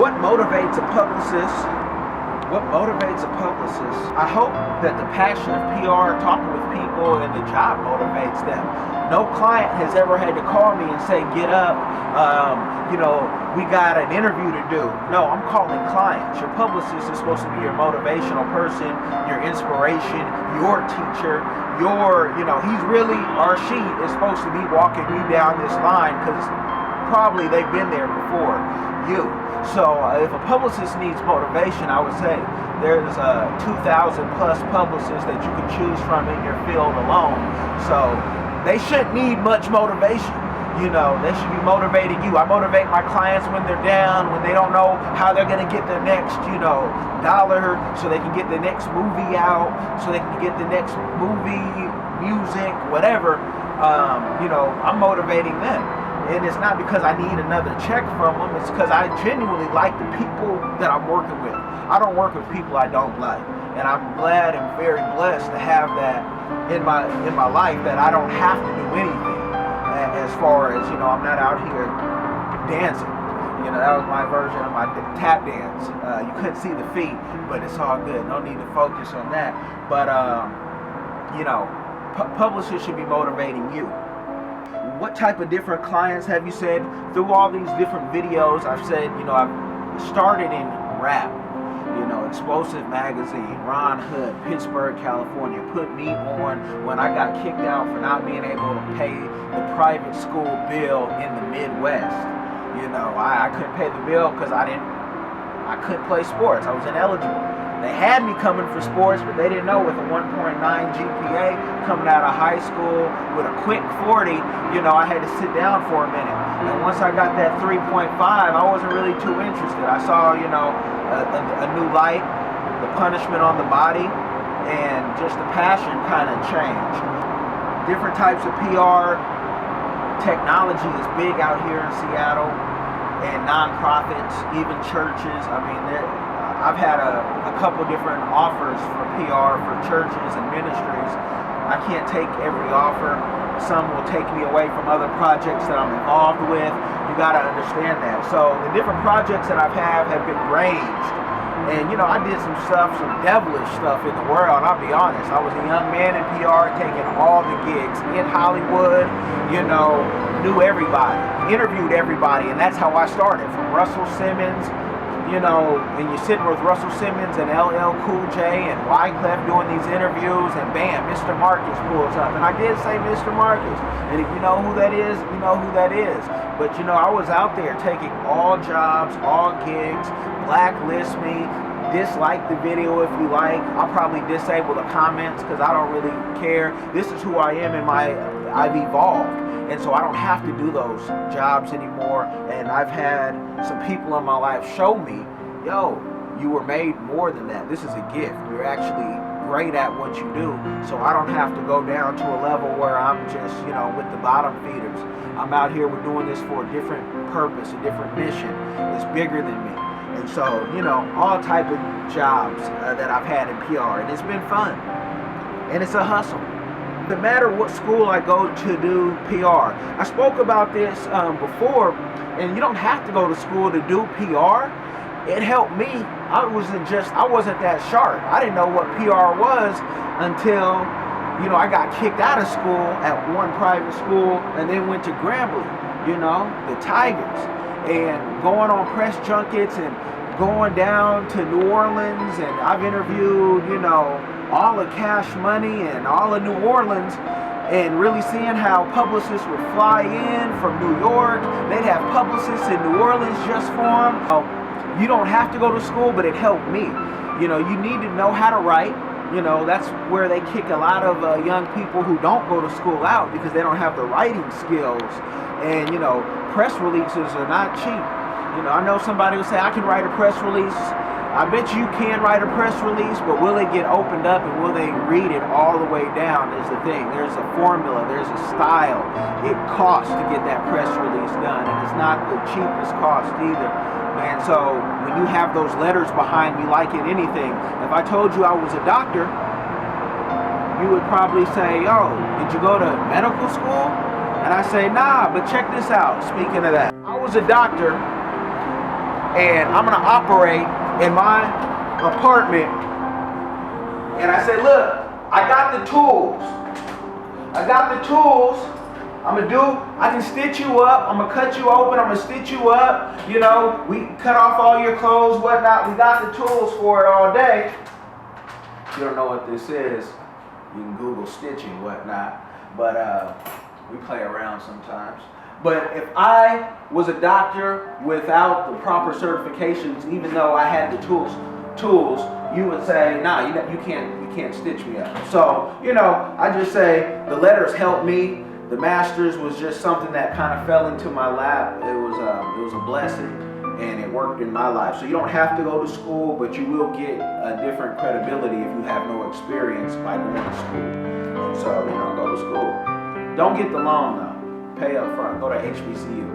What motivates a publicist? What motivates a publicist? I hope that the passion of PR, talking with people, and the job motivates them. No client has ever had to call me and say, get up, we got an interview to do. No, I'm calling clients. Your publicist is supposed to be your motivational person, your inspiration, your teacher, he's really, or she is supposed to be walking you down this line because probably they've been there before you. So if a publicist needs motivation, I would say there's 2,000 plus publicists that you can choose from in your field alone. So they shouldn't need much motivation. They should be motivating you. I motivate my clients when they're down, when they don't know how they're going to get their next, dollar, so they can get the next movie out, so they can get the next movie, music, whatever. I'm motivating them. And it's not because I need another check from them. It's because I genuinely like the people that I'm working with. I don't work with people I don't like. And I'm glad and very blessed to have that in my life, that I don't have to do anything. As far as, I'm not out here dancing. That was my version of my tap dance. You couldn't see the feet, but it's all good. No need to focus on that. But, publishers should be motivating you. What type of different clients have you said? Through all these different videos, I've said, I've started in rap. Explosive Magazine, Ron Hood, Pittsburgh, California, put me on when I got kicked out for not being able to pay the private school bill in the Midwest. I couldn't pay the bill because I couldn't play sports. I was ineligible. They had me coming for sports, but they didn't know with a 1.9 GPA coming out of high school with a quick 40, I had to sit down for a minute. And once I got that 3.5, I wasn't really too interested. I saw, a new light, the punishment on the body, and just the passion kind of changed. Different types of PR. Technology is big out here in Seattle, and nonprofits, even churches. I've had a couple different offers for PR for churches and ministries. I can't take every offer. Some will take me away from other projects that I'm involved with. You got to understand that. So the different projects that I've had have been ranged. And, I did some devilish stuff in the world. I'll be honest. I was a young man in PR taking all the gigs in Hollywood, knew everybody, interviewed everybody. And that's how I started, from Russell Simmons, when you're sitting with Russell Simmons and LL Cool J and Wyclef doing these interviews, and bam, Mr. Marcus pulls up. And I did say Mr. Marcus. And if you know who that is, you know who that is. But, I was out there taking all jobs, all gigs, blacklist me, dislike the video if you like. I'll probably disable the comments because I don't really care. This is who I am I've evolved. And so I don't have to do those jobs anymore. And I've had some people in my life show me, you were made more than that. This is a gift. You're actually great at what you do. So I don't have to go down to a level where I'm just, with the bottom feeders. I'm out here, we're doing this for a different purpose, a different mission. It's bigger than me. And so, all type of jobs that I've had in PR. And it's been fun. And it's a hustle. No matter what school I go to do PR. I spoke about this before, and you don't have to go to school to do PR. It helped me. I wasn't that sharp. I didn't know what PR was until, I got kicked out of school at one private school and then went to Grambling, the Tigers, and going on press junkets and going down to New Orleans, and I've interviewed, all of Cash Money and all of New Orleans, and really seeing how publicists would fly in from New York. They'd have publicists in New Orleans just for them. You don't have to go to school, but it helped me. You need to know how to write. That's where they kick a lot of young people who don't go to school out because they don't have the writing skills. And, press releases are not cheap. I know somebody will say, I can write a press release. I bet you can write a press release, but will it get opened up and will they read it all the way down is the thing. There's a formula, there's a style. It costs to get that press release done, and it's not the cheapest cost either. And so when you have those letters behind me like in anything, if I told you I was a doctor, you would probably say, did you go to medical school? And I say, nah, but check this out. Speaking of that, I was a doctor and I'm gonna operate in my apartment. And I said, look, I got the tools. I got the tools. I can stitch you up. I'm gonna cut you open. I'm gonna stitch you up. You know, we cut off all your clothes, whatnot. We got the tools for it all day. If you don't know what this is, you can Google stitching, whatnot. But we play around sometimes. But if I was a doctor without the proper certifications, even though I had the tools, you would say, nah, you can't stitch me up. So, you know, I just say the letters helped me. The master's was just something that kind of fell into my lap. It was a blessing, and it worked in my life. So you don't have to go to school, but you will get a different credibility if you have no experience by going to school. So, you know, go to school. Don't get the loan though. Pay up front. Go to HBCU.